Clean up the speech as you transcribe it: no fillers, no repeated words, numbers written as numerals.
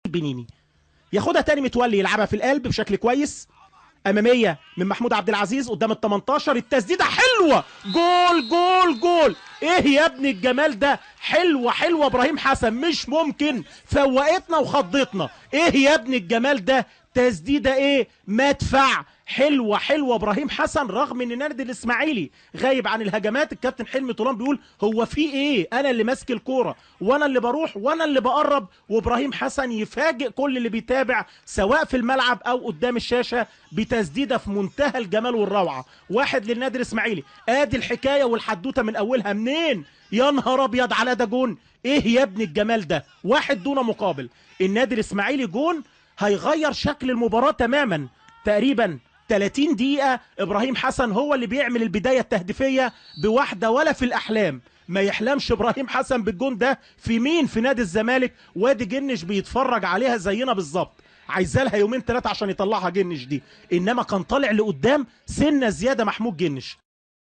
بنيني ياخدها تاني متولي، يلعبها في القلب بشكل كويس، اماميه من محمود عبد العزيز قدام ال 18، التسديده حلوه، جول جول جول. ايه يا ابن الجمال ده، حلوه حلوه ابراهيم حسن، مش ممكن، فوقتنا وخضتنا. ايه يا ابن الجمال ده، تسديده ايه، مدفع، حلوه حلوه ابراهيم حسن. رغم ان النادي الاسماعيلي غايب عن الهجمات، الكابتن حلمي طولان بيقول هو في ايه، انا اللي ماسك الكوره وانا اللي بروح وانا اللي بقرب، وابراهيم حسن يفاجئ كل اللي بيتابع سواء في الملعب او قدام الشاشه بتسديده في منتهى الجمال والروعه. واحد للنادي الاسماعيلي. ادي الحكايه والحدوته من اولها. منين يا نهار ابيض على ده جون، ايه يا ابن الجمال ده، واحد دون مقابل. النادي الاسماعيلي جون هيغير شكل المباراه تماما. تقريبا 30 دقيقة ابراهيم حسن هو اللي بيعمل البداية التهديفية بواحدة، ولا في الاحلام ما يحلمش ابراهيم حسن بالجون ده في مين، في نادي الزمالك. وادي جنش بيتفرج عليها زينا بالظبط، عايزة لها يومين ثلاثة عشان يطلعها جنش دي، انما كان طالع لقدام سنة زيادة محمود جنش.